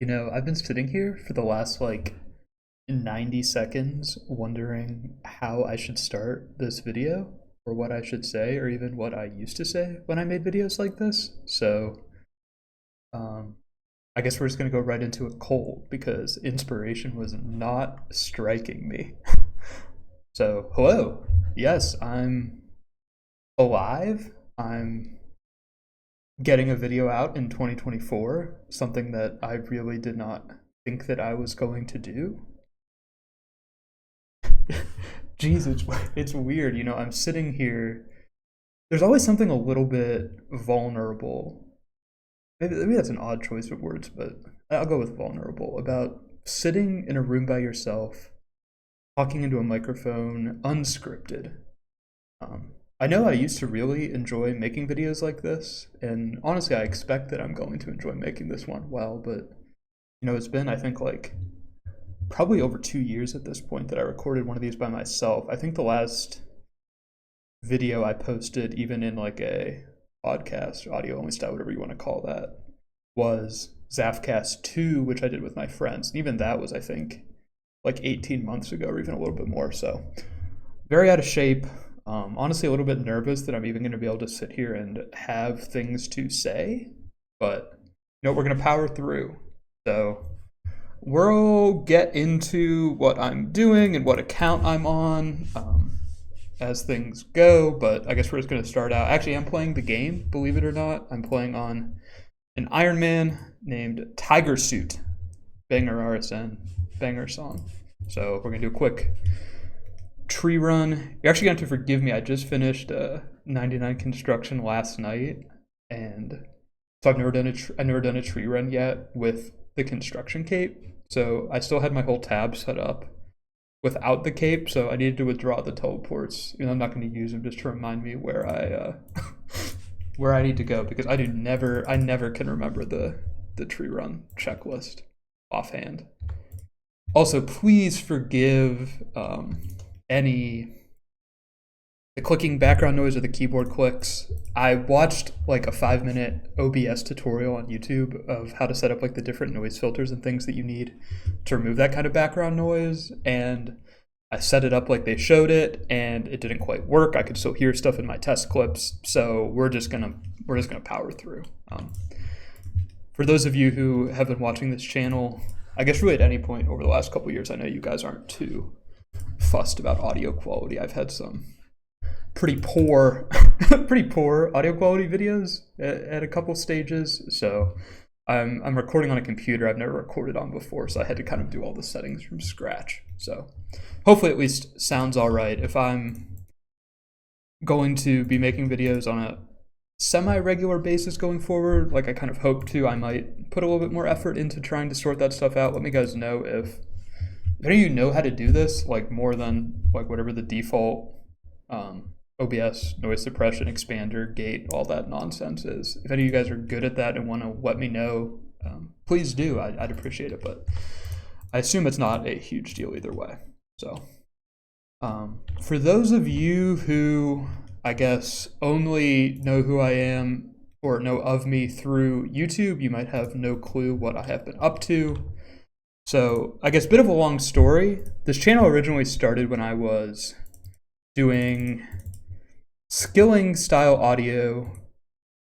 I've been sitting here for the last 90 seconds wondering how I should start this video or what I should say or even what I used to say when I made videos like this. So, um, I guess we're just gonna go right into it cold because inspiration was not striking me. So, hello. Yes, I'm alive. I'm getting a video out in 2024, something that I really did not think that I was going to do. Jeez, it's weird. I'm sitting here. There's always something a little bit vulnerable. Maybe that's an odd choice of words, but I'll go with vulnerable about sitting in a room by yourself, talking into a microphone, unscripted. I know I used to really enjoy making videos like this, and honestly, I expect that I'm going to enjoy making this one well, but it's been, I think, probably over 2 years at this point that I recorded one of these by myself. I think the last video I posted, even in a podcast, audio only style, whatever you want to call that, was Zafcast 2, which I did with my friends. And even that was, I think, 18 months ago or even a little bit more. So, very out of shape. Honestly, a little bit nervous that I'm even going to be able to sit here and have things to say. But, we're going to power through. So, we'll get into what I'm doing and what account I'm on as things go, but I guess we're just going to start out. Actually, I'm playing the game, believe it or not. I'm playing on an Ironman named Tiger Suit. Banger RSN, banger song. So we're going to do a quick tree run. You're actually going to have to forgive me. I just finished 99 construction last night, and so I've never done a tree run yet with the construction cape. So I still had my whole tab set up without the cape, so I needed to withdraw the teleports. I'm not going to use them just to remind me where I where I need to go, because I never can remember the tree run checklist offhand. Also, please forgive any the clicking background noise or the keyboard clicks. I watched a 5-minute OBS tutorial on YouTube of how to set up the different noise filters and things that you need to remove that kind of background noise, and I set it up like they showed it, and it didn't quite work. I could still hear stuff in my test clips, so we're just gonna power through. For those of you who have been watching this channel, I guess really at any point over the last couple years, I know you guys aren't too fussed about audio quality. I've had some pretty poor audio quality videos at a couple stages. So I'm recording on a computer I've never recorded on before, so I had to kind of do all the settings from scratch. So hopefully at least sounds all right. If I'm going to be making videos on a semi-regular basis going forward, like I kind of hope to, I might put a little bit more effort into trying to sort that stuff out. Let me guys know if any of you know how to do this, more than whatever the default OBS, noise suppression, expander, gate, all that nonsense is. If any of you guys are good at that and want to let me know, please do. I'd appreciate it, but I assume it's not a huge deal either way. So for those of you who, I guess, only know who I am or know of me through YouTube, you might have no clue what I have been up to. So I guess a bit of a long story. This channel originally started when I was doing skilling style audio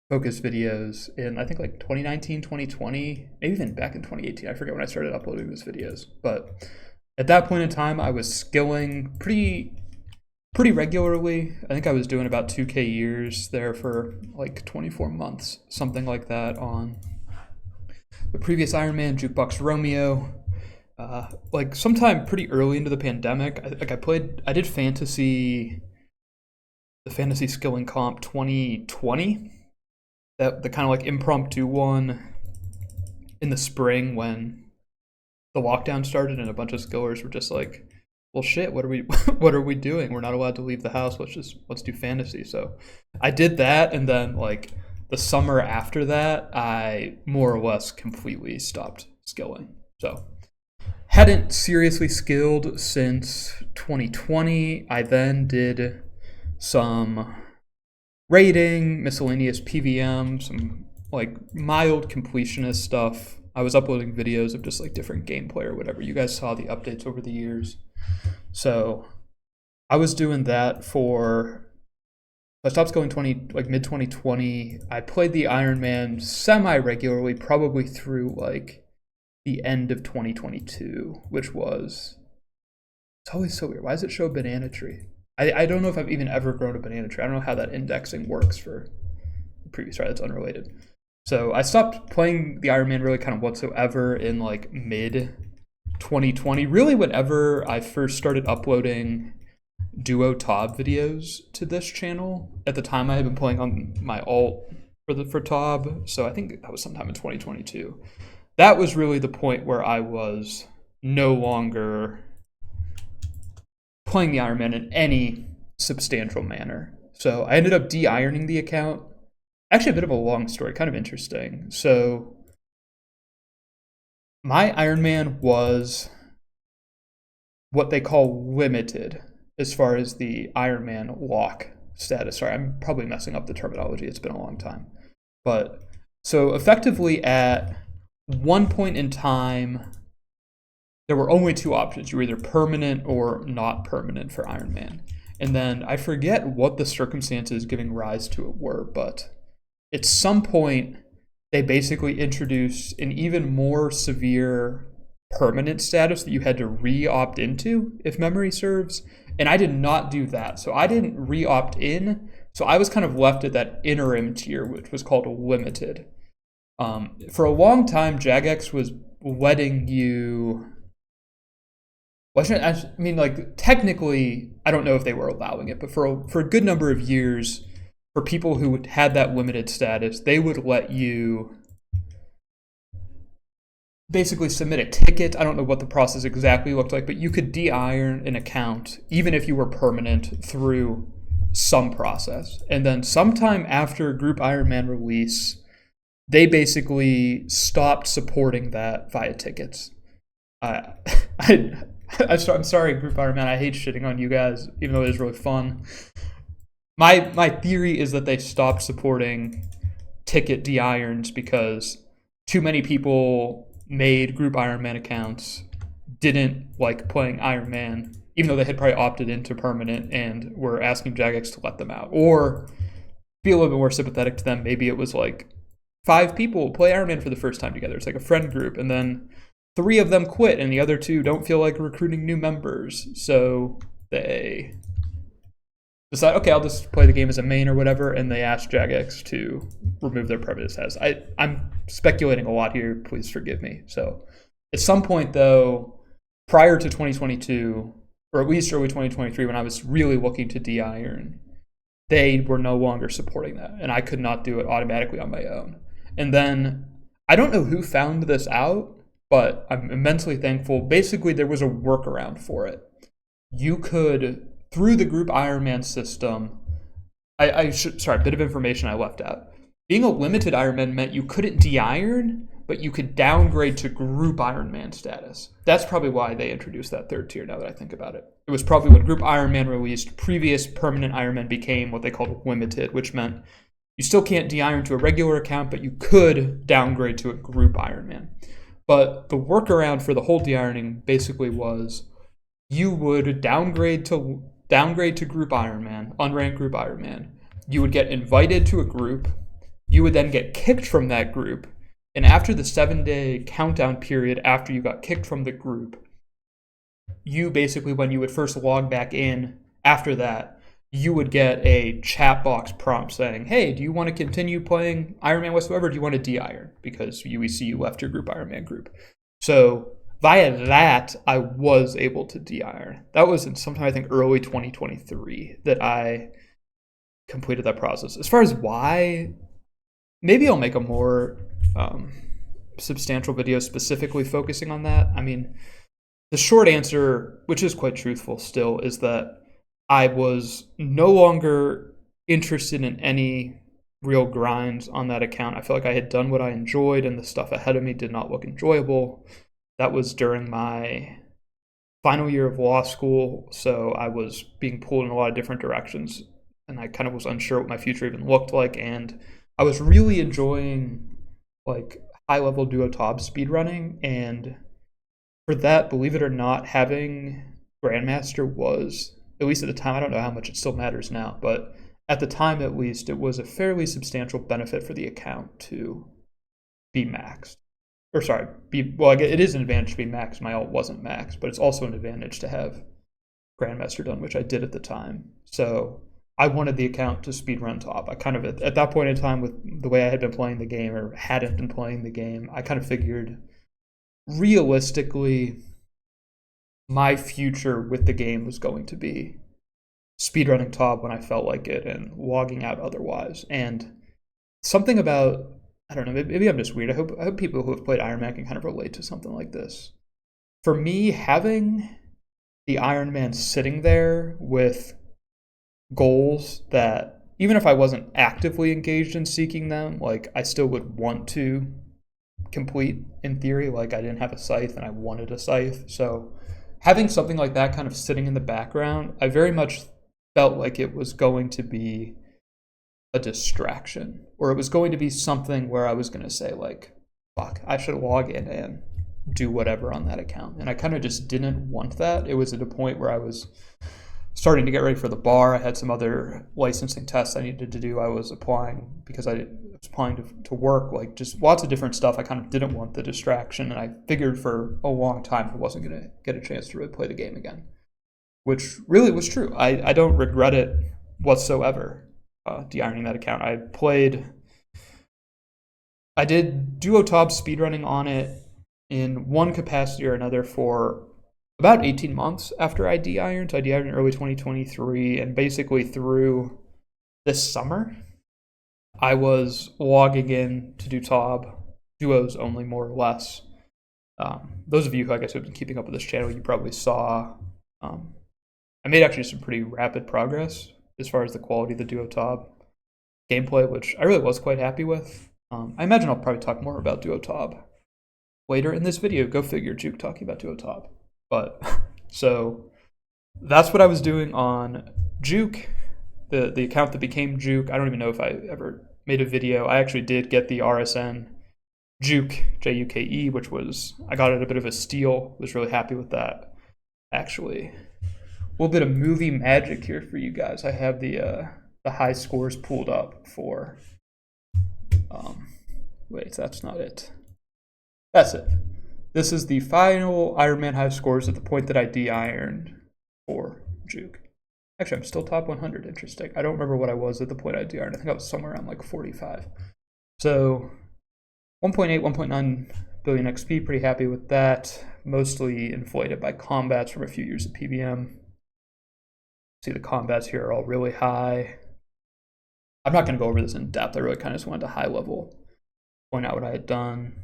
focused videos in, I think, 2019, 2020, maybe even back in 2018. I forget when I started uploading those videos. But at that point in time, I was skilling pretty regularly. I think I was doing about 2K years there for 24 months, something like that, on the previous Ironman, Jukebox Romeo. Sometime pretty early into the pandemic, I did the fantasy skilling comp 2020, the kind of impromptu one in the spring when the lockdown started and a bunch of skillers were just well, shit, what are we doing? We're not allowed to leave the house. Let's do fantasy. So I did that, and then the summer after that, I more or less completely stopped skilling. So hadn't seriously skilled since 2020. I then did some raiding, miscellaneous PVM, some mild completionist stuff I was uploading videos of just like different gameplay or whatever. You guys saw the updates over the years. So I was doing that for, I stopped going like mid 2020. I played the Ironman semi regularly, probably through like the end of 2022, which was, it's always so weird. Why does it show a banana tree? I don't know if I've even ever grown a banana tree. I don't know how that indexing works for the previous, right? That's unrelated. So I stopped playing the Ironman really kind of whatsoever in like mid 2020. Really, whenever I first started uploading duo Tob videos to this channel. At the time, I had been playing on my alt for Tob, so I think that was sometime in 2022. That was really the point where I was no longer playing the Ironman in any substantial manner. So I ended up de-ironing the account. Actually, a bit of a long story, kind of interesting. So my Ironman was what they call limited as far as the Ironman lock status. Sorry, I'm probably messing up the terminology. It's been a long time. But so effectively at one point in time, there were only two options. You were either permanent or not permanent for Ironman. And then I forget what the circumstances giving rise to it were, but at some point, they basically introduced an even more severe permanent status that you had to re-opt into, if memory serves. And I did not do that. So I didn't re-opt in. So I was kind of left at that interim tier, which was called limited. For a long time, Jagex was letting you... Well, I mean, like, technically, I don't know if they were allowing it, but for a good number of years, for people who had that limited status, they would let you basically submit a ticket. I don't know what the process exactly looked like, but you could de-iron an account even if you were permanent through some process. And then sometime after Group Ironman release, they basically stopped supporting that via tickets. I'm sorry, Group Ironman. I hate shitting on you guys, even though it is really fun. My theory is that they stopped supporting ticket de-irons because too many people made Group Ironman accounts, didn't like playing Ironman, even though they had probably opted into permanent and were asking Jagex to let them out. Or be a little bit more sympathetic to them. Maybe it was like 5 people play Ironman for the first time together. It's like a friend group, and then 3 of them quit, and the other 2 don't feel like recruiting new members. So they decide, okay, I'll just play the game as a main or whatever, and they ask Jagex to remove their permanent status. I'm speculating a lot here. Please forgive me. So at some point, though, prior to 2022, or at least early 2023, when I was really looking to de-iron, they were no longer supporting that, and I could not do it automatically on my own. And then I don't know who found this out, but I'm immensely thankful. Basically, there was a workaround for it. You could, through the Group Ironman system, sorry, a bit of information I left out. Being a limited Ironman meant you couldn't de-iron, but you could downgrade to Group Ironman status. That's probably why they introduced that third tier, now that I think about it. It was probably when Group Ironman released, previous permanent Ironman became what they called limited, which meant you still can't de-iron to a regular account, but you could downgrade to a Group Ironman. But the workaround for the whole de-ironing basically was you would downgrade to Group Ironman, unranked Group Ironman. You would get invited to a group. You would then get kicked from that group. And after the 7-day countdown period after you got kicked from the group, you basically, when you would first log back in after that, you would get a chat box prompt saying, hey, do you want to continue playing Ironman whatsoever, or do you want to de-iron? Because we see you left your Group Ironman group. So via that, I was able to de-iron. That was in sometime, I think, early 2023 that I completed that process. As far as why, maybe I'll make a more substantial video specifically focusing on that. I mean, the short answer, which is quite truthful still, is that I was no longer interested in any real grinds on that account. I felt like I had done what I enjoyed, and the stuff ahead of me did not look enjoyable. That was during my final year of law school, so I was being pulled in a lot of different directions, and I kind of was unsure what my future even looked like, and I was really enjoying like high level duo top speedrunning, and for that, believe it or not, having Grandmaster was, at least at the time, I don't know how much it still matters now, but at the time at least, it was a fairly substantial benefit for the account to be maxed. Or sorry, it is an advantage to be maxed. My alt wasn't maxed, but it's also an advantage to have Grandmaster done, which I did at the time. So I wanted the account to speedrun top. I kind of, at that point in time, with the way I had been playing the game or hadn't been playing the game, I kind of figured realistically my future with the game was going to be speedrunning top when I felt like it and logging out otherwise. And something about, I don't know, maybe I'm just weird. I hope people who have played Ironman can kind of relate to something like this. For me, having the Ironman sitting there with goals that, even if I wasn't actively engaged in seeking them, like I still would want to complete in theory. Like I didn't have a scythe and I wanted a scythe. So having something like that kind of sitting in the background, I very much felt like it was going to be a distraction, or it was going to be something where I was going to say like, fuck, I should log in and do whatever on that account. And I kind of just didn't want that. It was at a point where I was starting to get ready for the bar. I had some other licensing tests I needed to do. I was applying because I was applying to work, like just lots of different stuff. I kind of didn't want the distraction, and I figured for a long time I wasn't going to get a chance to really play the game again, which really was true. I don't regret it whatsoever, de-ironing that account. I did duo-top speedrunning on it in one capacity or another for about 18 months after I de-ironed. So I de-ironed in early 2023, and basically through this summer, I was logging in to do TOB, duos only more or less. Those of you who I guess have been keeping up with this channel, you probably saw I made actually some pretty rapid progress as far as the quality of the duo TOB gameplay, which I really was quite happy with. I imagine I'll probably talk more about duo TOB later in this video. Go figure, Juke talking about duo TOB. But so that's what I was doing on Juke, the account that became Juke. I don't even know if I ever made a video. I actually did get the RSN Juke, Juke, which was, I got it a bit of a steal. Was really happy with that. Actually, a little bit of movie magic here for you guys. I have the high scores pulled up for, wait, that's not it. That's it. This is the final Ironman high scores at the point that I de-ironed for Juke. Actually, I'm still top 100. Interesting. I don't remember what I was at the point I de-ironed. I think I was somewhere around like 45. So 1.8, 1.9 billion XP. Pretty happy with that. Mostly inflated by combats from a few years of PBM. See, the combats here are all really high. I'm not going to go over this in depth. I really kind of just wanted to high level point out what I had done.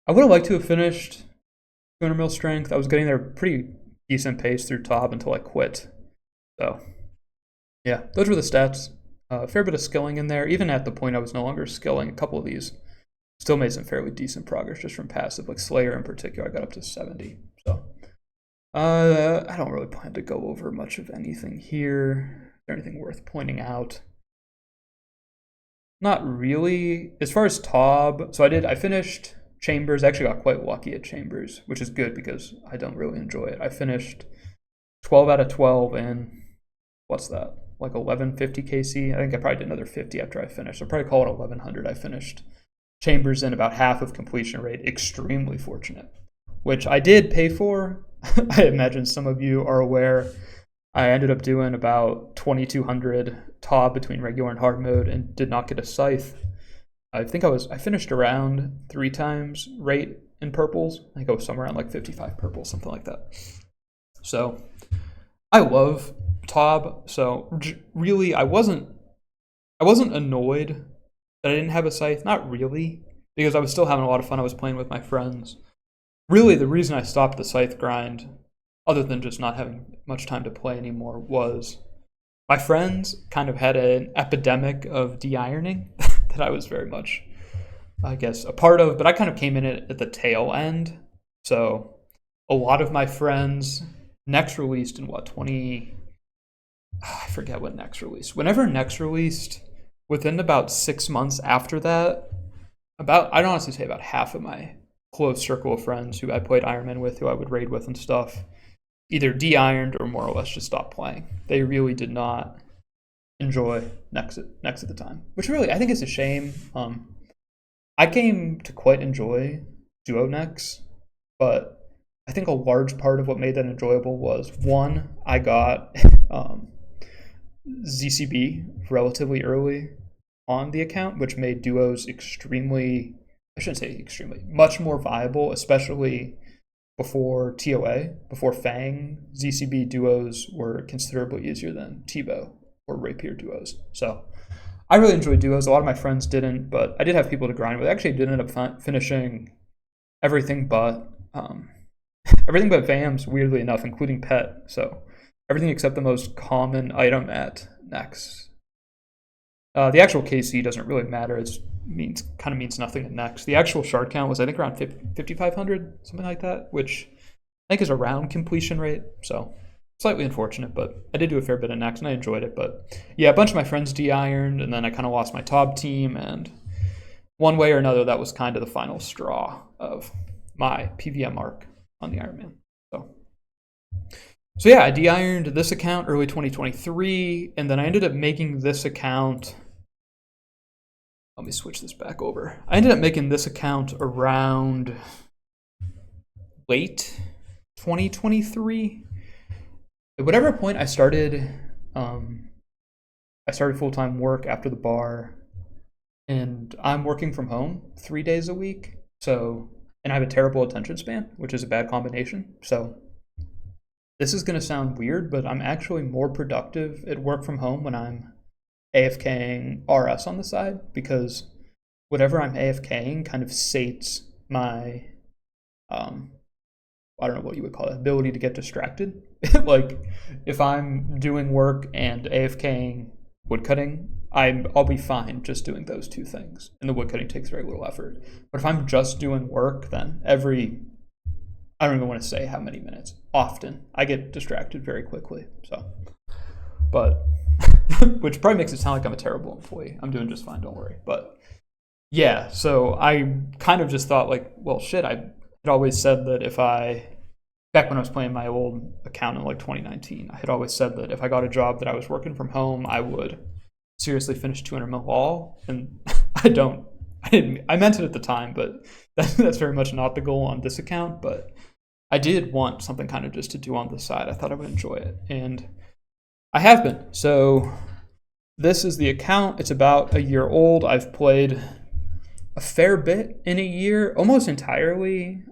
I would have liked to have finished 200 mil strength. I was getting there pretty decent pace through TOB until I quit. So, yeah, those were the stats. A fair bit of skilling in there. Even at the point I was no longer skilling, a couple of these still made some fairly decent progress just from passive. Like Slayer in particular, I got up to 70. So, I don't really plan to go over much of anything here. Is there anything worth pointing out? Not really. As far as TOB, so I finished Chambers. I actually got quite lucky at Chambers, which is good because I don't really enjoy it. I finished 12 out of 12 in, what's that, like 1150 KC? I think I probably did another 50 after I finished. So I'll probably call it 1100. I finished Chambers in about half of completion rate. Extremely fortunate, which I did pay for. I imagine some of you are aware. I ended up doing about 2200 TOB between regular and hard mode and did not get a scythe. I think I finished around 3 times rate in purples. I think I was somewhere around like 55 purples, something like that. So I love TOB. So really, I wasn't annoyed that I didn't have a scythe. Not really, because I was still having a lot of fun. I was playing with my friends. Really, the reason I stopped the scythe grind, other than just not having much time to play anymore, was my friends kind of had an epidemic of de-ironing that I was very much, I guess, a part of, but I kind of came in at the tail end. So a lot of my friends next released in what, I forget when next released. Whenever next released, within about 6 months after that, I'd honestly say about half of my close circle of friends who I played Ironman with, who I would raid with and stuff, either de-ironed or more or less just stopped playing. They really did not enjoy next at the time, which really I think is a shame. I came to quite enjoy duo necks, but I think a large part of what made that enjoyable was one, I got ZCB relatively early on the account, which made duos extremely, I shouldn't say extremely, much more viable, especially before TOA, before Fang. ZCB duos were considerably easier than Tebow or Rapier duos. So I really enjoyed duos. A lot of my friends didn't, but I did have people to grind with. I actually did end up finishing everything but VAMs, weirdly enough, including Pet. So everything except the most common item at Nex. The actual KC doesn't really matter. It kind of means nothing at Nex. The actual shard count was I think around 5,500, something like that, which I think is around completion rate. So slightly unfortunate, but I did do a fair bit of Nex and I enjoyed it. But yeah, a bunch of my friends de-ironed, and then I kind of lost my top team, and one way or another, that was kind of the final straw of my PVM arc on the Ironman. So yeah, I de-ironed this account early 2023, and then I ended up making this account. Let me switch this back over. I ended up making this account around late 2023. At whatever point I started full-time work after the bar, and I'm working from home 3 days a week. So, and I have a terrible attention span, which is a bad combination. So this is going to sound weird, but I'm actually more productive at work from home when I'm AFKing RS on the side, because whatever I'm AFKing kind of sates my, I don't know what you would call it, ability to get distracted. Like if I'm doing work and AFKing woodcutting, I'll be fine just doing those two things. And the woodcutting takes very little effort. But if I'm just doing work, then I don't even want to say how many minutes. Often I get distracted very quickly. So, but which probably makes it sound like I'm a terrible employee. I'm doing just fine, don't worry. But yeah, so I kind of just thought like, well, shit, I had always said that back when I was playing my old account in like 2019, I had always said that if I got a job that I was working from home, I would seriously finish 200 mil all. And I meant it at the time, but that's very much not the goal on this account. But I did want something kind of just to do on the side. I thought I would enjoy it, and I have been. So this is the account. It's about a year old. I've played a fair bit in a year, almost entirely.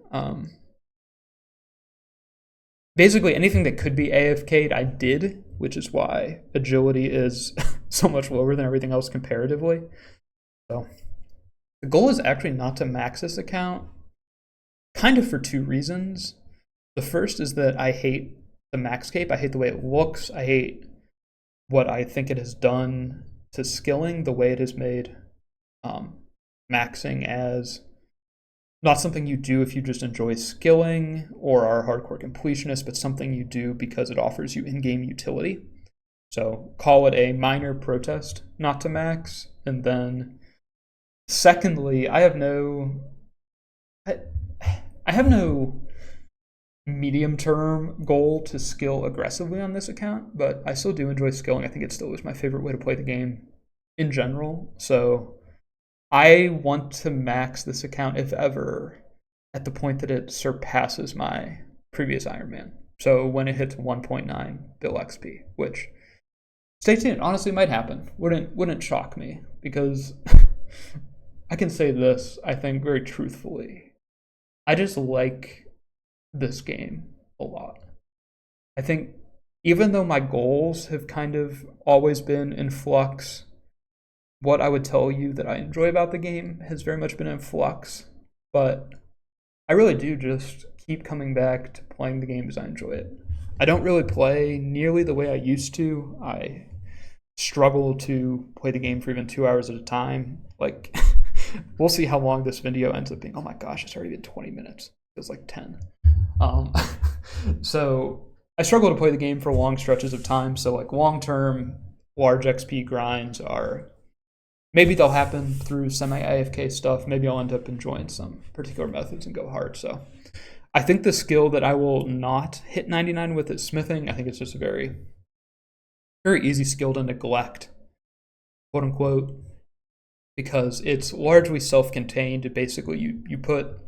Basically anything that could be AFK'd, I did, which is why agility is so much lower than everything else comparatively. So the goal is actually not to max this account, kind of for two reasons. The first is that I hate the max cape. I hate the way it looks. I hate what I think it has done to skilling, the way it has made maxing as not something you do if you just enjoy skilling or are a hardcore completionist, but something you do because it offers you in-game utility. So call it a minor protest not to max. And then secondly, I have no medium-term goal to skill aggressively on this account, but I still do enjoy skilling. I think it still is my favorite way to play the game in general. So I want to max this account, if ever, at the point that it surpasses my previous Ironman. So when it hits 1.9 Bill XP, which, stay tuned, honestly might happen. Wouldn't shock me, because I can say this, I think, very truthfully. I just like this game a lot. I think even though my goals have kind of always been in flux, what I would tell you that I enjoy about the game has very much been in flux. But I really do just keep coming back to playing the game as I enjoy it. I don't really play nearly the way I used to. I struggle to play the game for even 2 hours at a time. Like, we'll see how long this video ends up being. Oh my gosh, it's already been 20 minutes. It was like 10. So I struggle to play the game for long stretches of time. So like long-term, large XP grinds are maybe they'll happen through semi-AFK stuff. Maybe I'll end up enjoying some particular methods and go hard. So I think the skill that I will not hit 99 with is smithing. I think it's just a very, very easy skill to neglect, quote unquote, because it's largely self-contained. Basically, you put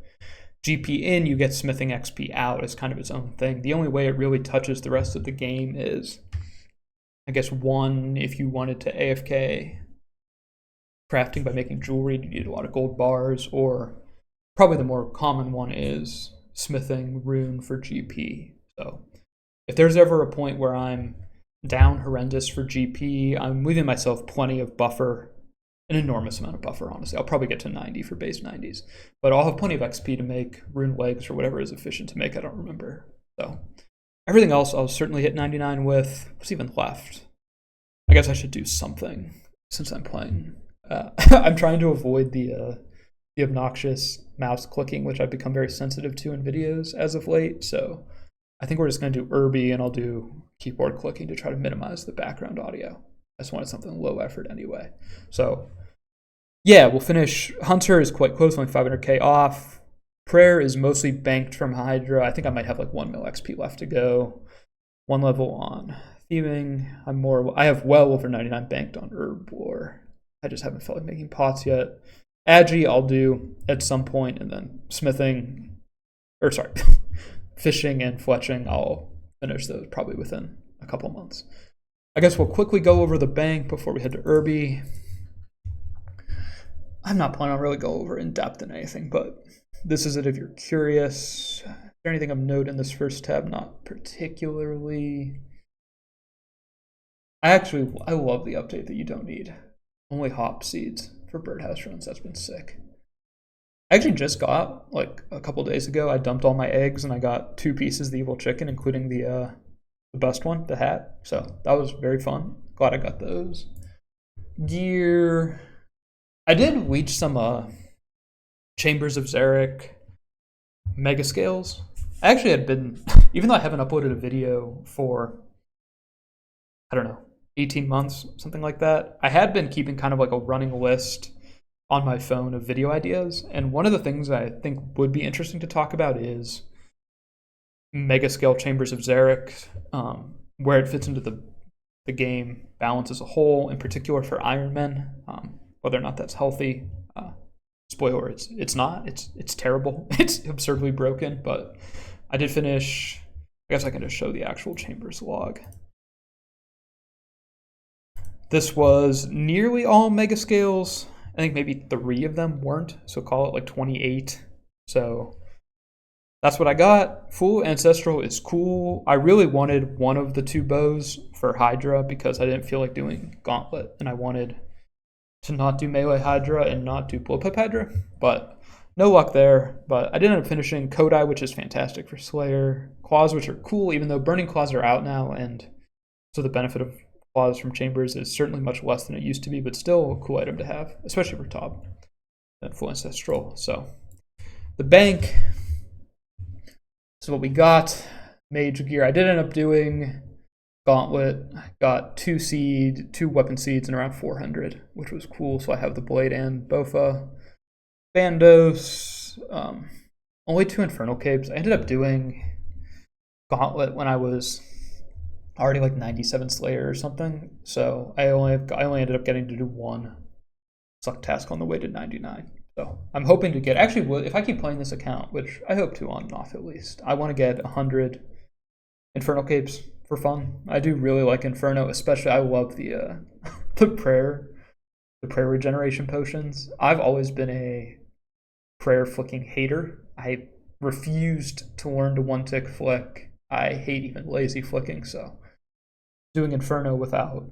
GP in, you get smithing XP out as kind of its own thing. The only way it really touches the rest of the game is, I guess, one, if you wanted to AFK crafting by making jewelry, you need a lot of gold bars, or probably the more common one is smithing rune for GP. So if there's ever a point where I'm down horrendous for GP, I'm leaving myself plenty of buffer, an enormous amount of buffer, honestly. I'll probably get to 90 for base 90s, but I'll have plenty of XP to make rune legs or whatever is efficient to make. I don't remember. So everything else I'll certainly hit 99 with. What's even left? I guess I should do something since I'm playing. I'm trying to avoid the obnoxious mouse clicking, which I've become very sensitive to in videos as of late. So I think we're just going to do Irby, and I'll do keyboard clicking to try to minimize the background audio. I just wanted something low effort anyway. So yeah, we'll finish. Hunter is quite close, only 500k off. Prayer is mostly banked from Hydra. I think I might have like 1 mil XP left to go. 1 level on thieving. I have well over 99 banked on herb lore. I just haven't felt like making pots yet. Agi I'll do at some point, and then smithing, or sorry, fishing and fletching, I'll finish those probably within a couple months. I guess we'll quickly go over the bank before we head to Irby. I'm not planning on really go over in depth in anything, but this is it if you're curious. Is there anything of note in this first tab? Not particularly. I love the update that you don't need only hop seeds for birdhouse runs. That's been sick. I actually just got, like a couple days ago, I dumped all my eggs and I got 2 pieces of the evil chicken, including the best one, the hat. So that was very fun. Glad I got those. Gear. I did leech some Chambers of Zarek mega scales. I actually had been, even though I haven't uploaded a video for, I don't know, 18 months, something like that, I had been keeping kind of like a running list on my phone of video ideas. And one of the things I think would be interesting to talk about is mega scale Chambers of Zarek, where it fits into the game balance as a whole, in particular for Ironman, whether or not that's healthy. Spoiler, it's not. It's terrible. It's absurdly broken, but I did finish. I guess I can just show the actual Chambers log. This was nearly all mega scales. I think maybe 3 of them weren't, so call it like 28. So that's what I got. Full Ancestral is cool. I really wanted one of the 2 bows for Hydra because I didn't feel like doing Gauntlet, and I wanted to not do Melee Hydra and not do Blowpipe Hydra, but no luck there. But I did end up finishing Kodai, which is fantastic for Slayer. Claws, which are cool, even though Burning Claws are out now, and so the benefit of Claws from Chambers is certainly much less than it used to be, but still a cool item to have, especially for top and Full Ancestral. So the bank is what we got. Mage gear. I did end up doing Gauntlet. I got 2 weapon seeds, and around 400, which was cool. So I have the blade and Bofa. Bandos. Only 2 Infernal Capes. I ended up doing Gauntlet when I was already like 97 Slayer or something. So I only ended up getting to do 1 suck task on the way to 99. So I'm hoping to get, actually, if I keep playing this account, which I hope to on and off at least, I want to get 100 Infernal Capes for fun. I do really like Inferno, especially I love the the prayer regeneration potions. I've always been a prayer flicking hater. I refused to learn to 1-tick flick. I hate even lazy flicking, so doing Inferno without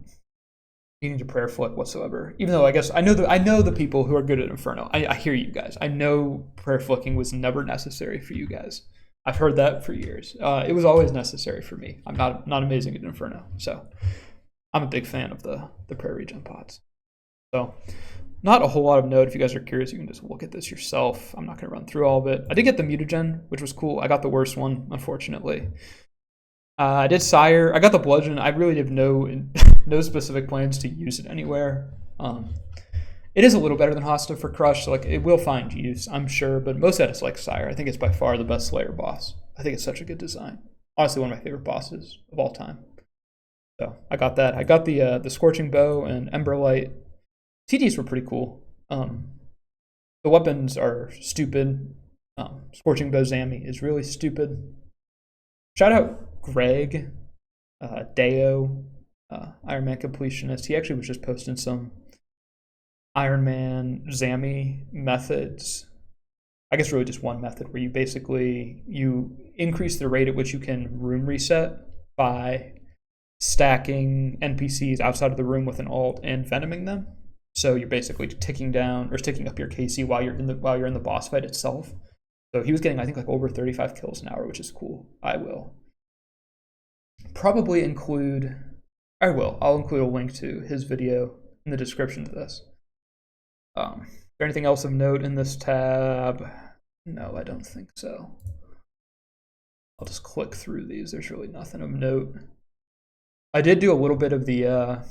needing to prayer flick whatsoever. Even though I guess I know the people who are good at Inferno. I hear you guys. I know prayer flicking was never necessary for you guys. I've heard that for years. It was always necessary for me. I'm not amazing at Inferno, so I'm a big fan of the prayer regen pots. So not a whole lot of note. If you guys are curious, you can just look at this yourself. I'm not going to run through all of it. I did get the mutagen, which was cool. I got the worst one, unfortunately. I did Sire. I got the bludgeon. I really have no specific plans to use it anywhere. It is a little better than Hosta for Crush, so like it will find use, I'm sure, but most of that is like Sire. I think it's by far the best Slayer boss. I think it's such a good design. Honestly, one of my favorite bosses of all time. So I got that. I got the Scorching Bow and Ember Light. TDs were pretty cool. The weapons are stupid. Scorching Bow Zammy is really stupid. Shout out Greg, Deo, Ironman completionist. He actually was just posting some Ironman Zammy methods. I guess really just one method where you increase the rate at which you can room reset by stacking NPCs outside of the room with an alt and venoming them. So you're basically ticking down or ticking up your KC while you're in the boss fight itself. So he was getting, I think, like over 35 kills an hour, which is cool. I'll include a link to his video in the description of this. Is there anything else of note in this tab? No, I don't think so. I'll just click through these. There's really nothing of note. I did do a little bit of the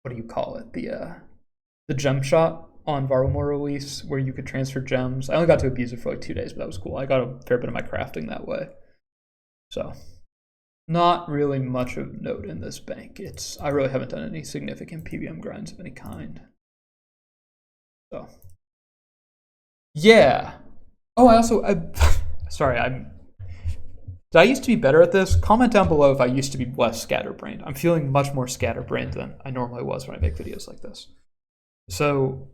what do you call it? The gem shop on Varlamore release where you could transfer gems. I only got to abuse it for like 2 days, but that was cool. I got a fair bit of my crafting that way. So not really much of note in this bank. I really haven't done any significant PVM grinds of any kind. So yeah. Oh, did I used to be better at this? Comment down below if I used to be less scatterbrained. I'm feeling much more scatterbrained than I normally was when I make videos like this. So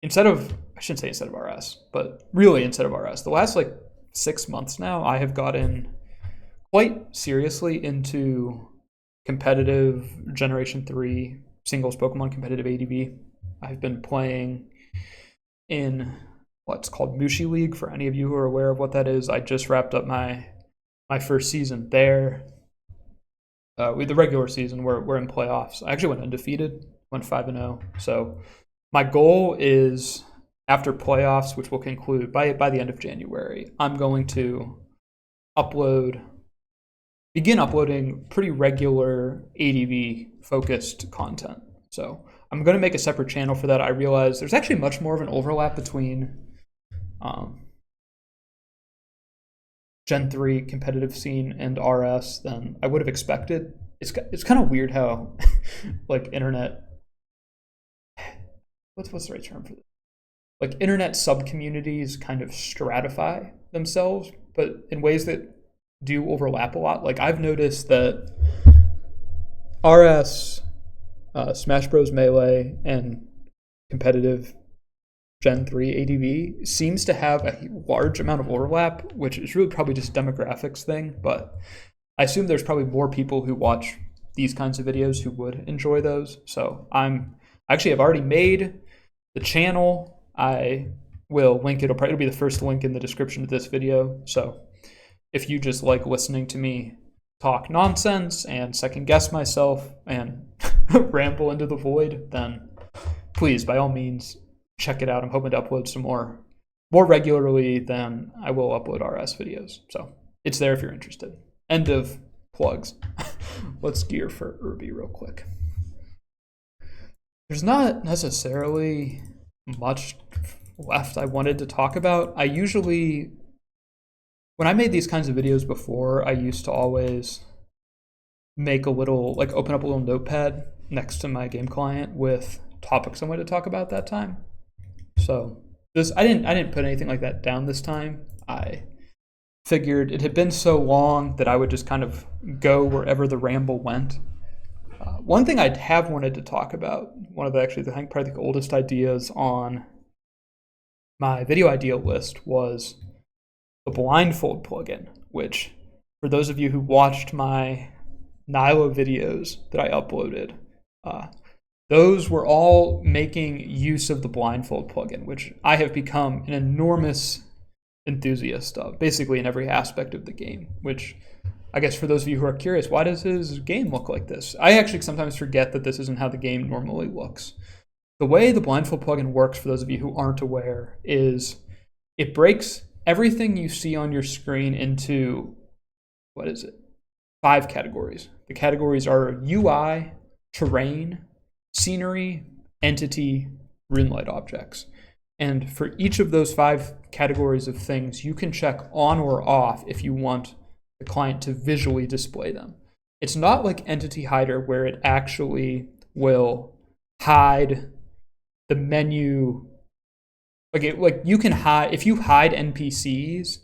I shouldn't say instead of RS, but really instead of RS, the last like 6 months now, I have gotten quite seriously into competitive Generation 3 singles Pokemon competitive ADV. I've been playing in what's called Mushi League, for any of you who are aware of what that is. I just wrapped up my first season there. With the regular season, we're in playoffs. I actually went undefeated, went 5-0. So my goal is, after playoffs, which will conclude by the end of January, I'm going to begin uploading pretty regular ADV focused content. So I'm going to make a separate channel for that. I realize there's actually much more of an overlap between Gen 3 competitive scene and RS than I would have expected. It's kind of weird how like internet, what's the right term for this? Like internet sub-communities kind of stratify themselves, but in ways that do overlap a lot. Like I've noticed that RS, Smash Bros. Melee, and competitive Gen 3 ADV seems to have a large amount of overlap, which is really probably just a demographics thing, but I assume there's probably more people who watch these kinds of videos who would enjoy those. So I've already made the channel. I will link it. It'll be the first link in the description of this video. So if you just like listening to me talk nonsense and second guess myself and ramble into the void, then please, by all means, check it out. I'm hoping to upload some more regularly than I will upload RS videos. So it's there if you're interested. End of plugs. Let's gear for Irby real quick. There's not necessarily much left I wanted to talk about. When I made these kinds of videos before, I used to always make open up a little notepad next to my game client with topics I wanted to talk about that time. So I didn't put anything like that down this time. I figured it had been so long that I would just kind of go wherever the ramble went. One thing I'd have wanted to talk about, probably the oldest ideas on my video idea list, was the blindfold plugin, which, for those of you who watched my Nyla videos that I uploaded, those were all making use of the blindfold plugin, which I have become an enormous enthusiast of, basically in every aspect of the game, which I guess for those of you who are curious, why does his game look like this? I actually sometimes forget that this isn't how the game normally looks. The way the blindfold plugin works, for those of you who aren't aware, is it breaks everything you see on your screen into, 5 categories. The categories are UI, terrain, scenery, entity, RuneLight objects. And for each of those 5 categories of things, you can check on or off if you want the client to visually display them. It's not like Entity Hider where it actually will hide the menu. Like you can hide, if you hide NPCs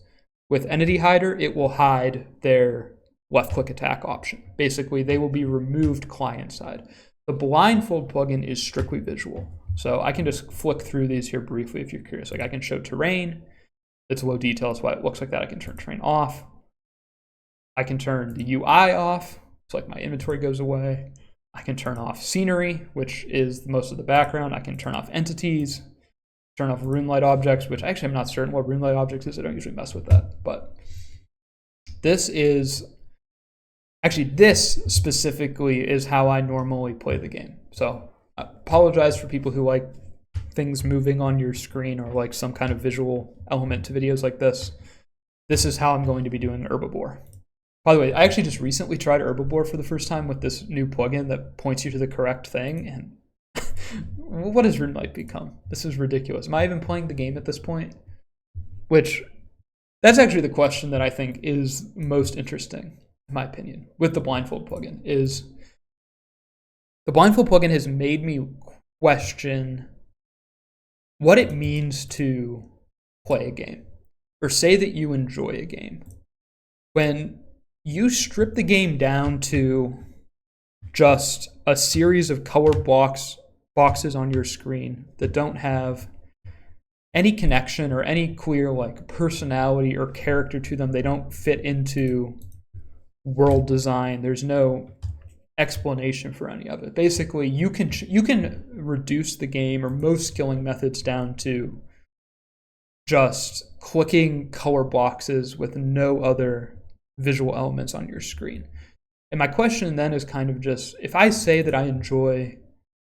with Entity Hider, it will hide their left click attack option. Basically, they will be removed client side. The blindfold plugin is strictly visual. So I can just flick through these here briefly if you're curious. Like I can show terrain. It's low detail, that's why it looks like that. I can turn terrain off. I can turn the UI off, so like my inventory goes away. I can turn off scenery, which is most of the background. I can turn off entities, turn off RuneLight objects, which actually I'm not certain what RuneLight objects is. I don't usually mess with that. But this specifically is how I normally play the game. So I apologize for people who like things moving on your screen or like some kind of visual element to videos like this. This is how I'm going to be doing Herbivore. By the way, I actually just recently tried Herbivore for the first time with this new plugin that points you to the correct thing. And what has RuneLight become? This is ridiculous. Am I even playing the game at this point? Which, that's actually the question that I think is most interesting, in my opinion, with the blindfold plugin, is the blindfold plugin has made me question what it means to play a game or say that you enjoy a game. When you strip the game down to just a series of color boxes on your screen that don't have any connection or any clear like personality or character to them. They don't fit into world design. There's no explanation for any of it. Basically, you can reduce the game or most skilling methods down to just clicking color boxes with no other visual elements on your screen. And my question then is kind of just, if I say that I enjoy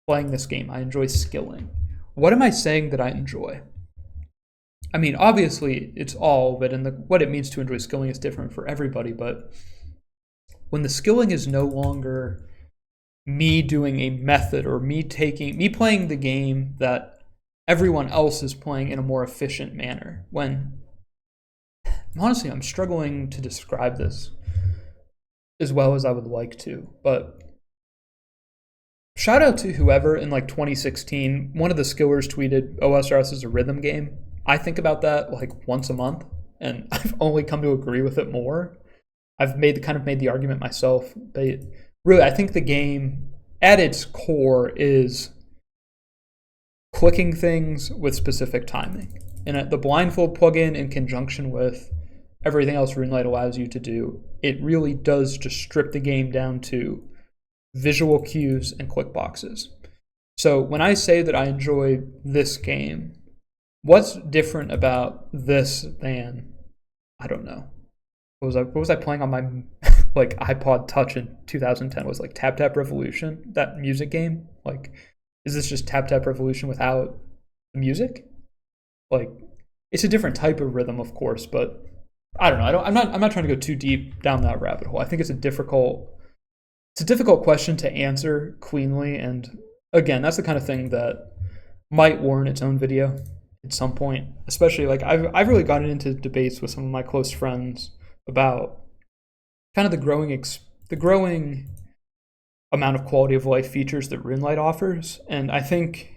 playing this game, I enjoy skilling, what am I saying that I enjoy? I mean, obviously it's all of it, and what it means to enjoy skilling is different for everybody, but when the skilling is no longer me doing a method or me playing the game that everyone else is playing in a more efficient manner, when honestly, I'm struggling to describe this as well as I would like to, but shout out to whoever in like 2016, one of the skillers tweeted, OSRS is a rhythm game. I think about that like once a month, and I've only come to agree with it more. I've made the argument myself, but really, I think the game at its core is clicking things with specific timing. And the blindfold plugin in conjunction with everything else RuneLight allows you to do, it really does just strip the game down to visual cues and click boxes. So when I say that I enjoy this game, what's different about this than, I don't know, what was I playing on my like iPod Touch in 2010? Was like Tap Tap Revolution, that music game? Like, is this just Tap Tap Revolution without the music? Like, it's a different type of rhythm, of course, but I don't know. I'm not trying to go too deep down that rabbit hole. I think it's a difficult question to answer cleanly, and again, that's the kind of thing that might warrant its own video at some point. Especially like I've really gotten into debates with some of my close friends about kind of the growing amount of quality of life features that RuneLight offers, and I think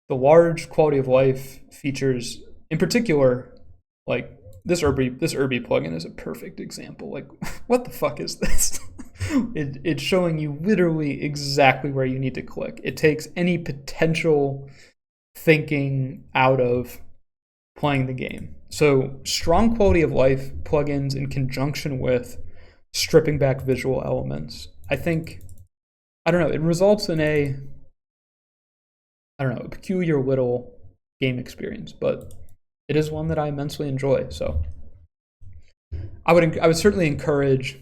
the large quality of life features, in particular, like this Irby plugin is a perfect example. Like, what the fuck is this? It's showing you literally exactly where you need to click. It takes any potential thinking out of playing the game. So strong quality of life plugins in conjunction with stripping back visual elements, I think, I don't know, it results in a peculiar little game experience, but it is one that I immensely enjoy. So I would certainly encourage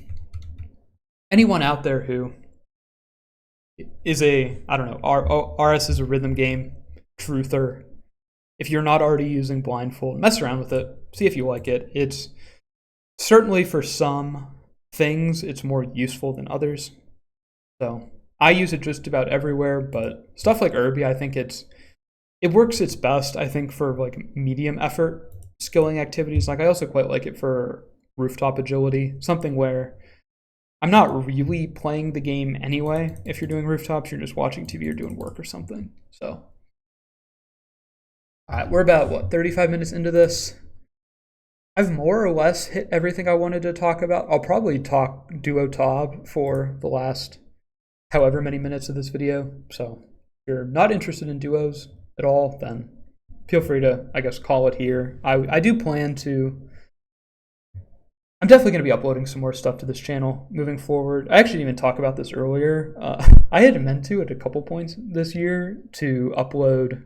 anyone out there who is RS is a rhythm game truther. If you're not already using blindfold, mess around with it, see if you like it. It's certainly, for some things, it's more useful than others. So I use it just about everywhere, but stuff like Irby, I think it works its best, I think, for like medium effort skilling activities. Like I also quite like it for rooftop agility, something where I'm not really playing the game anyway. If you're doing rooftops, you're just watching TV or doing work or something. So, all right, we're about what 35 minutes into this. I've more or less hit everything I wanted to talk about. I'll probably talk duo Tob for the last however many minutes of this video. So if you're not interested in duos at all, then feel free to, I guess, call it here. I do plan to, I'm definitely going to be uploading some more stuff to this channel moving forward. I actually didn't even talk about this earlier. I had meant to at a couple points this year to upload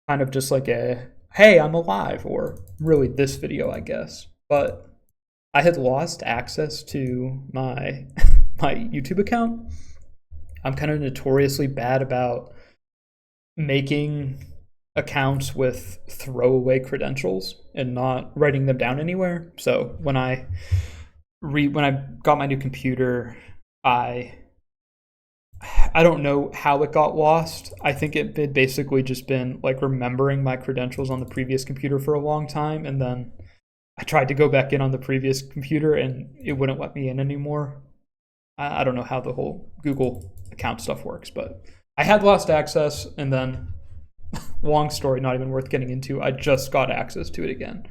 kind of just like a, hey, I'm alive, or really this video, I guess. But I had lost access to my my YouTube account. I'm kind of notoriously bad about making accounts with throwaway credentials and not writing them down anywhere. So when I got my new computer, I don't know how it got lost. I think it had basically just been like remembering my credentials on the previous computer for a long time, and then I tried to go back in on the previous computer and it wouldn't let me in anymore. I don't know how the whole Google account stuff works, but I had lost access, and then long story, not even worth getting into, I just got access to it again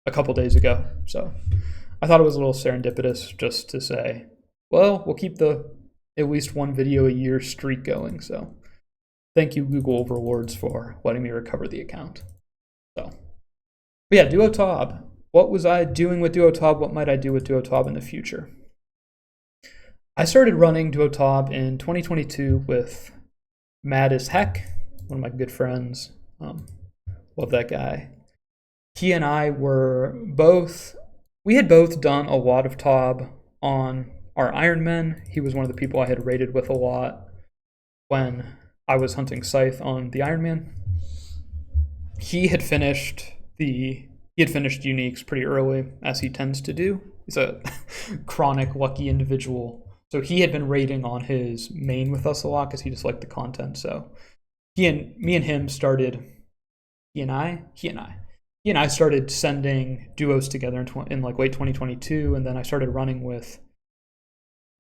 a couple days ago. So I thought it was a little serendipitous just to say, well, we'll keep the at least one video a year streak going. So thank you, Google Overlords, for letting me recover the account. So, but yeah, Duotob. What was I doing with Duotob? What might I do with Duotob in the future? I started running Duotob in 2022 with Mad as Heck, one of my good friends. Love that guy. He and I we had both done a lot of Tob on our Ironman. He was one of the people I had raided with a lot when I was hunting Scythe on the Ironman. He had finished uniques pretty early, as he tends to do. He's a chronic lucky individual. So he had been raiding on his main with us a lot because he just liked the content. So he and I started sending duos together in like late 2022, and then I started running with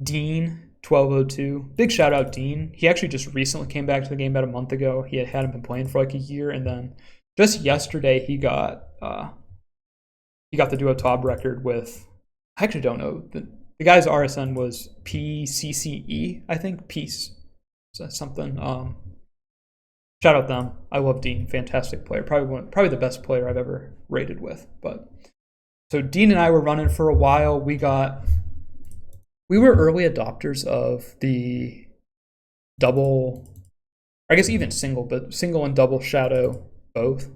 Dean 1202. Big shout out Dean. He actually just recently came back to the game about a month ago. He hadn't been playing for like a year, and then just yesterday he got the duo Tob record with, I actually don't know, the guy's RSN was PCCE, I think. Peace. So something. Shout out them. I love Dean. Fantastic player. Probably the best player I've ever raided with. But so Dean and I were running for a while. We were early adopters of the double, I guess even single, but single and double shadow both.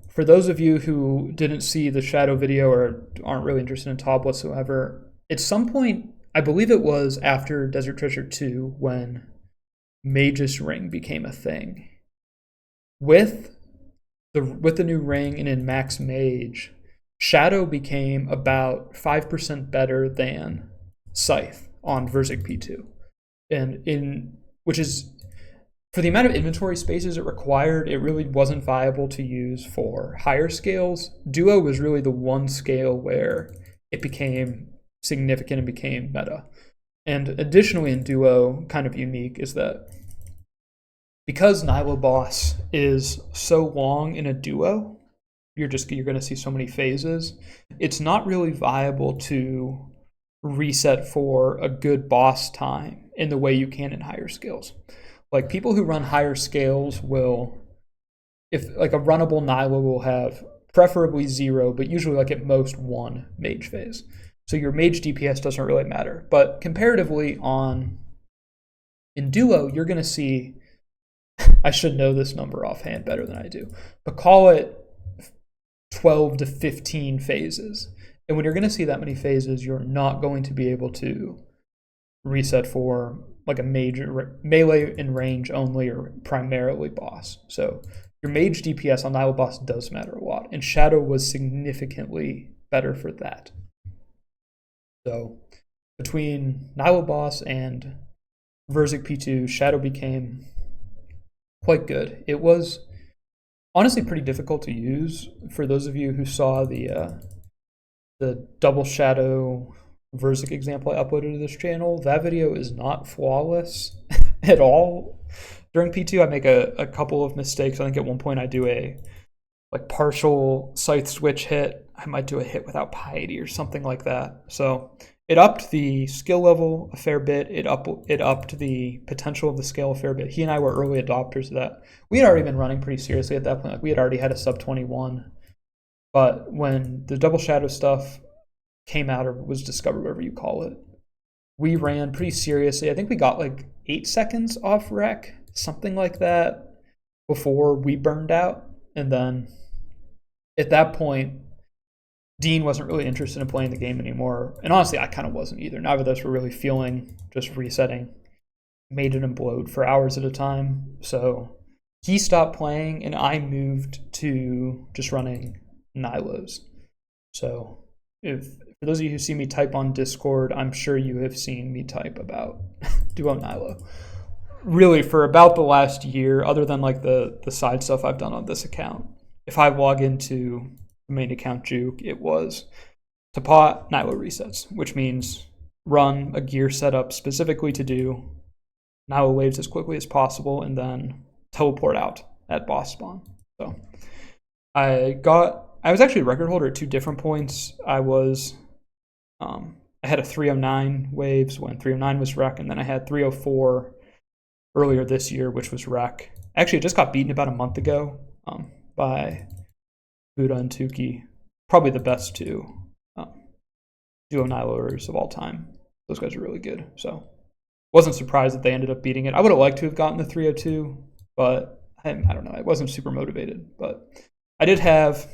For those of you who didn't see the shadow video or aren't really interested in Tob whatsoever, at some point, I believe it was after Desert Treasure 2 when Mage's Ring became a thing. With the new ring and in Max Mage, Shadow became about 5% better than Scythe on Verzik P2. Which is, for the amount of inventory spaces it required, it really wasn't viable to use for higher scales. Duo was really the one scale where it became significant and became meta. And additionally in Duo, kind of unique, is that because Nilo Boss is so long in a Duo, you're going to see so many phases, it's not really viable to reset for a good boss time in the way you can in higher scales. Like people who run higher scales will, if like a runnable Nilo will have preferably 0, but usually like at most 1 mage phase. So your mage DPS doesn't really matter. But comparatively in Duo, you're going to see, I should know this number offhand better than I do, but call it 12 to 15 phases. And when you're going to see that many phases, you're not going to be able to reset for like a major melee in range only or primarily boss. So your mage DPS on Nilo Boss does matter a lot, and Shadow was significantly better for that. So between Nilo Boss and Verzik P2, Shadow became quite good. It was honestly pretty difficult to use. For those of you who saw the double shadow Verzik example I uploaded to this channel, that video is not flawless at all. During P2, I make a couple of mistakes. I think at one point I do a partial scythe switch hit. I might do a hit without piety or something like that. So it upped the skill level a fair bit. It upped the potential of the scale a fair bit. He and I were early adopters of that. We had already been running pretty seriously at that point. Like we had already had a sub 21. But when the double shadow stuff came out or was discovered, whatever you call it, we ran pretty seriously. I think we got like 8 seconds off rec, something like that, before we burned out. And then at that point, Dean wasn't really interested in playing the game anymore. And honestly, I kind of wasn't either. Neither of us were really feeling just resetting. Made it implode for hours at a time. So he stopped playing, and I moved to just running Nilos. So for those of you who see me type on Discord, I'm sure you have seen me type about Duo Nilo. Really, for about the last year, other than like the side stuff I've done on this account, if I log into the main account Juke, it was to pot Nilo resets, which means run a gear setup specifically to do Nilo waves as quickly as possible and then teleport out at boss spawn. So I was actually a record holder at 2 different points. I had a 309 waves when 309 was rec, and then I had 304 earlier this year, which was rec. Actually, I just got beaten about a month ago by Buddha and Tuki. Probably the best 2 duo Niloers of all time. Those guys are really good. So wasn't surprised that they ended up beating it. I would have liked to have gotten the 302, but I don't know. I wasn't super motivated. But I did have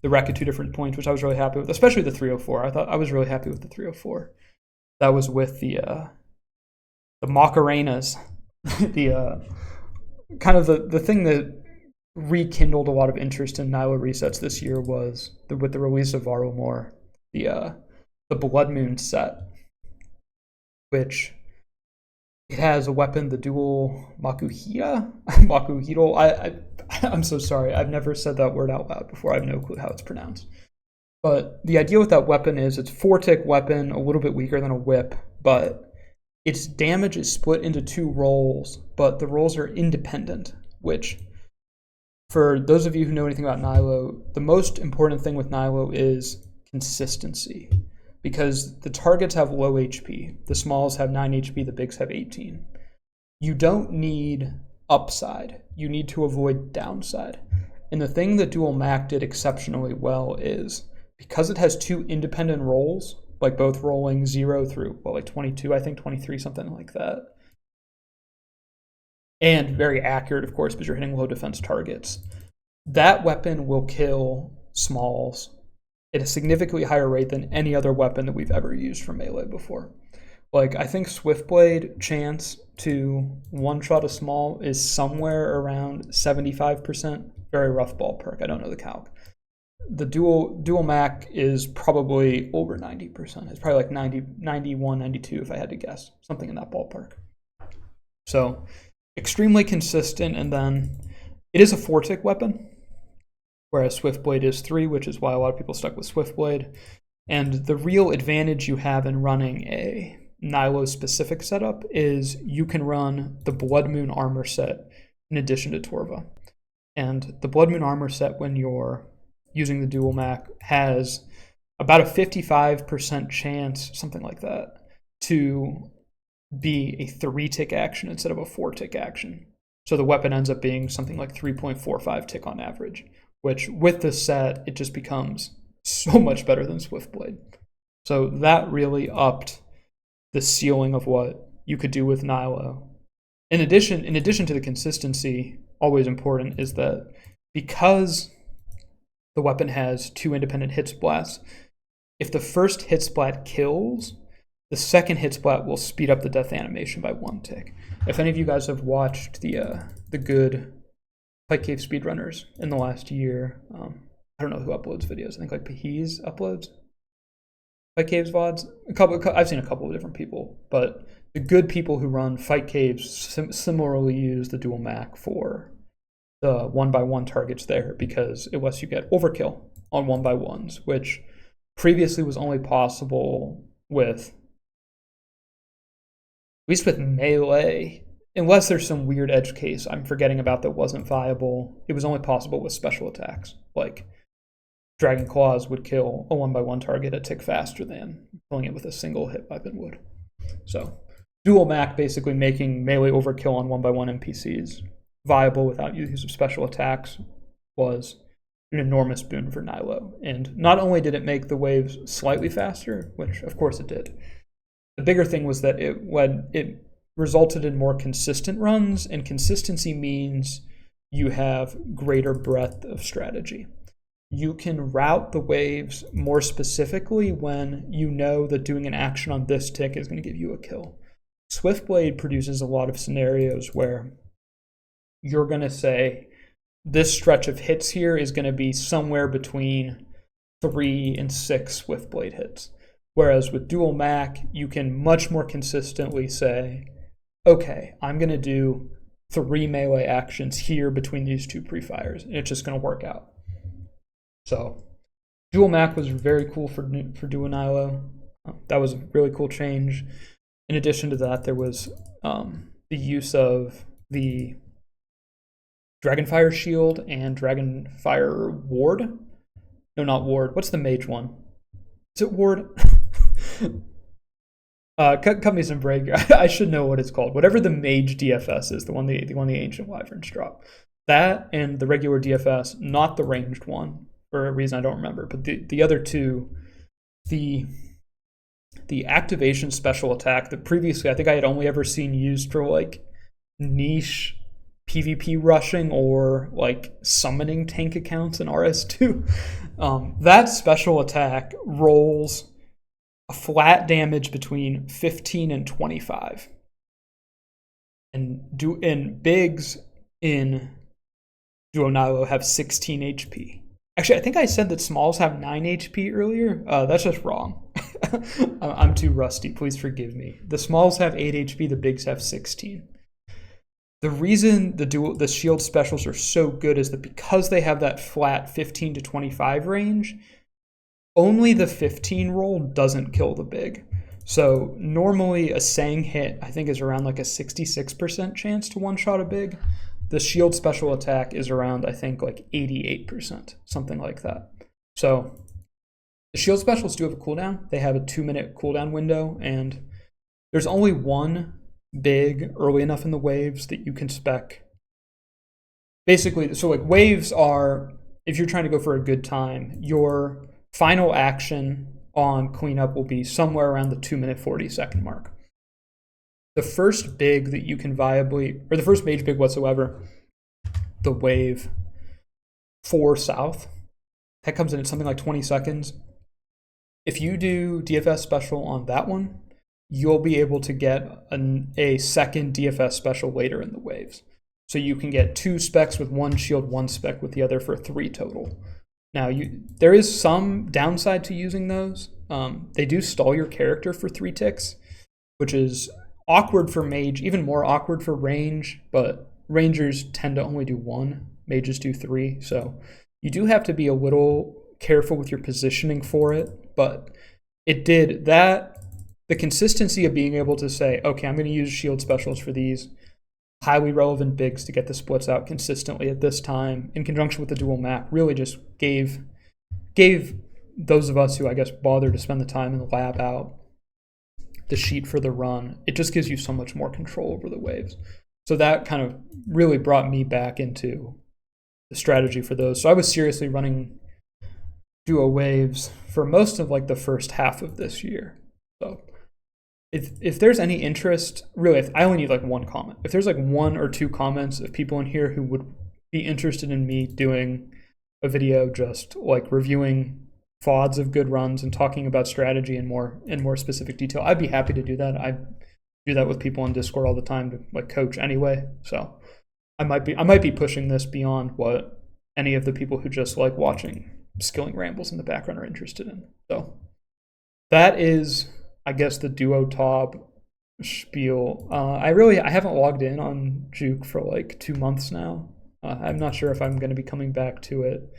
the rec at 2 different points, which I was really happy with, especially the 304. I was really happy with the 304. That was with the Macarenas, the kind of the thing that rekindled a lot of interest in Nilo resets this year was with the release of Varlamore, the Blood Moon set, which it has a weapon, the dual Makuhita. I'm so sorry. I've never said that word out loud before. I have no clue how it's pronounced. But the idea with that weapon is it's 4-tick weapon, a little bit weaker than a whip, but its damage is split into 2 rolls, but the rolls are independent, which, for those of you who know anything about Nilo, the most important thing with Nilo is consistency, because the targets have low HP. The smalls have 9 HP, the bigs have 18. You don't need upside. You need to avoid downside. And the thing that Dual Mac did exceptionally well is, because it has 2 independent rolls, like both rolling 0 through, 22, I think, 23, something like that. And very accurate, of course, because you're hitting low defense targets. That weapon will kill smalls at a significantly higher rate than any other weapon that we've ever used for melee before. Like, I think Swiftblade chance to one-shot a small is somewhere around 75%. Very rough ballpark. I don't know the calc. The dual Mac is probably over 90%. It's probably like 90, 91, 92 if I had to guess. Something in that ballpark. So extremely consistent, and then it is a 4-tick weapon, whereas Swiftblade is 3, which is why a lot of people stuck with Swiftblade. And the real advantage you have in running a Nilo-specific setup is you can run the Blood Moon armor set in addition to Torva. And the Blood Moon armor set, when you're using the dual Mac, has about a 55% chance, something like that, to be a 3-tick action instead of a 4-tick action. So the weapon ends up being something like 3.45 tick on average, which with this set, it just becomes so much better than Swiftblade. So that really upped the ceiling of what you could do with Nilo. In addition to the consistency, always important, is that because the weapon has 2 independent hit splats, if the first hit splat kills, the second hit splat will speed up the death animation by 1 tick. If any of you guys have watched the good Fight Cave speedrunners in the last year, I don't know who uploads videos. I think like Pahiz uploads. Fight Caves VODs. I've seen a couple of different people, but the good people who run Fight Caves similarly use the dual Mac for the 1x1 targets there because it lets you get overkill on 1x1s, which previously was only possible with, at least with melee, unless there's some weird edge case I'm forgetting about that wasn't viable. It was only possible with special attacks. Like Dragon Claws would kill a 1x1 target a tick faster than killing it with a single hit weapon would. So dual Mac basically making melee overkill on 1x1 NPCs viable without use of special attacks was an enormous boon for Nilo. And not only did it make the waves slightly faster, which of course it did, the bigger thing was that it resulted in more consistent runs, and consistency means you have greater breadth of strategy. You can route the waves more specifically when you know that doing an action on this tick is going to give you a kill. Swiftblade produces a lot of scenarios where you're going to say, this stretch of hits here is going to be somewhere between 3 and 6 Swiftblade hits. Whereas with dual Mac, you can much more consistently say, okay, I'm going to do 3 melee actions here between these 2 pre-fires, and it's just going to work out. So dual Mac was very cool for duo Nilo. That was a really cool change. In addition to that, there was the use of the Dragonfire Shield and Dragonfire Ward. No, not Ward. What's the mage one? Is it Ward? Cut me some break. I should know what it's called. Whatever the mage DFS is, the one the Ancient Wyverns drop. That and the regular DFS, not the ranged one, for a reason I don't remember. But the other two, the activation special attack that previously I think I had only ever seen used for like niche PvP rushing or like summoning tank accounts in RS2. That special attack rolls a flat damage between 15 and 25. And bigs in Duo Nilo have 16 HP. Actually, I think I said that smalls have 9 HP earlier. That's just wrong. I'm too rusty. Please forgive me. The smalls have 8 HP. The bigs have 16. The reason the shield specials are so good is that because they have that flat 15 to 25 range, only the 15 roll doesn't kill the big. So normally a Sang hit, I think, is around like a 66% chance to one-shot a big. The shield special attack is around, I think, like 88%, something like that. So the shield specials do have a cooldown. They have a 2-minute cooldown window, and there's only one big early enough in the waves that you can spec. Basically, so like waves are, if you're trying to go for a good time, your final action on cleanup will be somewhere around the 2-minute 40-second mark. The first big that you can viably, or the first mage big whatsoever, the wave 4 south, that comes in at something like 20 seconds. If you do DFS special on that one, you'll be able to get a second DFS special later in the waves. So you can get 2 specs with 1 shield, 1 spec with the other for 3 total. Now, there is some downside to using those. They do stall your character for 3 ticks, which is awkward for mage, even more awkward for range, but rangers tend to only do 1, mages do 3. So you do have to be a little careful with your positioning for it, but it did that. The consistency of being able to say, okay, I'm going to use shield specials for these highly relevant bigs to get the splits out consistently at this time, in conjunction with the dual Mac, really just gave those of us who, I guess, bothered to spend the time in the lab out the sheet for the run. It just gives you so much more control over the waves. So that kind of really brought me back into the strategy for those. So I was seriously running duo waves for most of like the first half of this year. So if there's any interest, really, I only need like 1 comment. If there's like 1 or 2 comments of people in here who would be interested in me doing a video just like reviewing FODs of good runs and talking about strategy in more specific detail, I'd be happy to do that. I do that with people on Discord all the time to like coach anyway. So I might be pushing this beyond what any of the people who just like watching skilling rambles in the background are interested in. So that is, I guess, the duo top spiel. I haven't logged in on Juke for like 2 months now. I'm not sure if I'm going to be coming back to it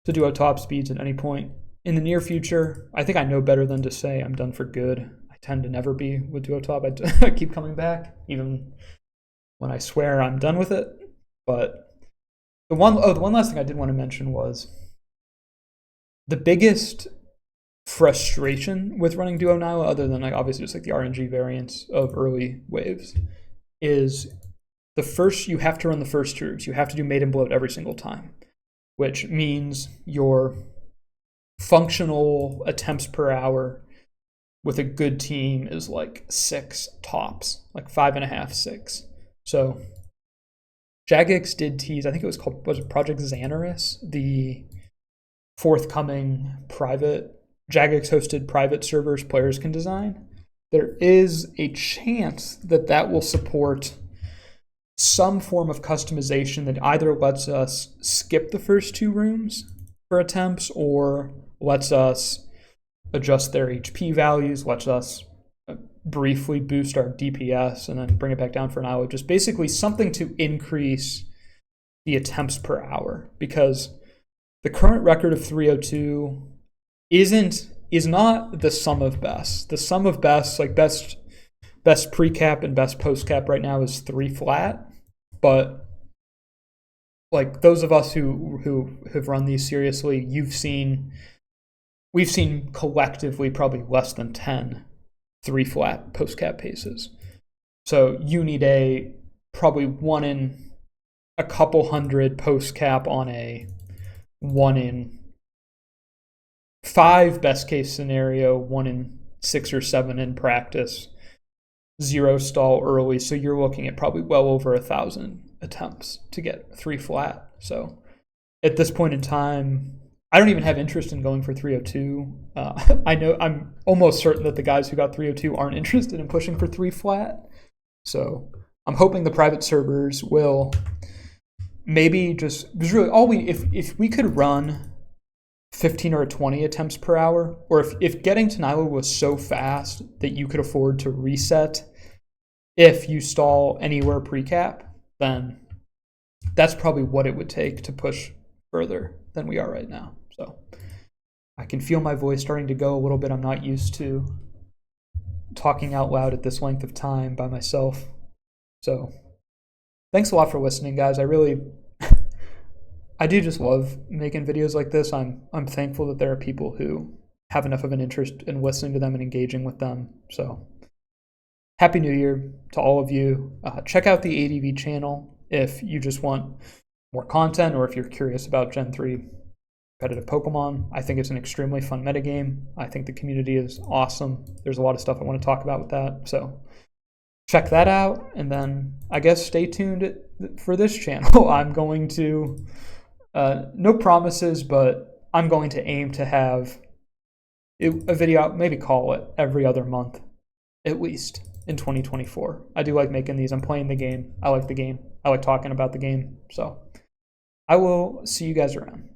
to duo top speeds at any point in the near future. I think I know better than to say I'm done for good. I tend to never be with duo top. I keep coming back, even when I swear I'm done with it. But the one last thing I did want to mention was the biggest frustration with running duo now, other than like obviously just like the RNG variants of early waves, is you have to run the first troops. You have to do maiden bloat every single time, which means your functional attempts per hour with a good team is like 6 tops, like 5.5, 6. So Jagex did tease, I think was it Project Xanaris, the forthcoming private Jagex hosted private servers players can design. There is a chance that will support some form of customization that either lets us skip the first 2 rooms for attempts or lets us adjust their HP values, lets us briefly boost our DPS and then bring it back down for an hour. Just basically something to increase the attempts per hour, because the current record of 302 is not the sum of best. The sum of best, like best pre-cap and best post-cap right now is 3 flat. But like those of us who have run these seriously, we've seen collectively probably less than 10 3 flat post-cap paces. So you need probably 1 in a couple hundred post-cap on a 1 in 5 best case scenario, 1 in 6 or 7 in practice, 0 stall early. So you're looking at probably well over 1,000 attempts to get 3 flat. So at this point in time, I don't even have interest in going for 302. I know I'm almost certain that the guys who got 302 aren't interested in pushing for 3 flat. So I'm hoping the private servers will maybe just, because really if we could run 15 or 20 attempts per hour, or if getting to Nyla was so fast that you could afford to reset if you stall anywhere pre-cap, then that's probably what it would take to push further than we are right now. So I can feel my voice starting to go a little bit. I'm not used to talking out loud at this length of time by myself. So thanks a lot for listening, guys. I do just love making videos like this. I'm thankful that there are people who have enough of an interest in listening to them and engaging with them. So Happy New Year to all of you. Check out the ADV channel if you just want more content, or if you're curious about Gen 3 competitive Pokemon. I think it's an extremely fun metagame. I think the community is awesome. There's a lot of stuff I want to talk about with that. So check that out. And then I guess stay tuned for this channel. I'm going to, no promises, but I'm going to aim to have a video, maybe call it every other month, at least in 2024. I do like making these. I'm playing the game. I like the game. I like talking about the game. So I will see you guys around.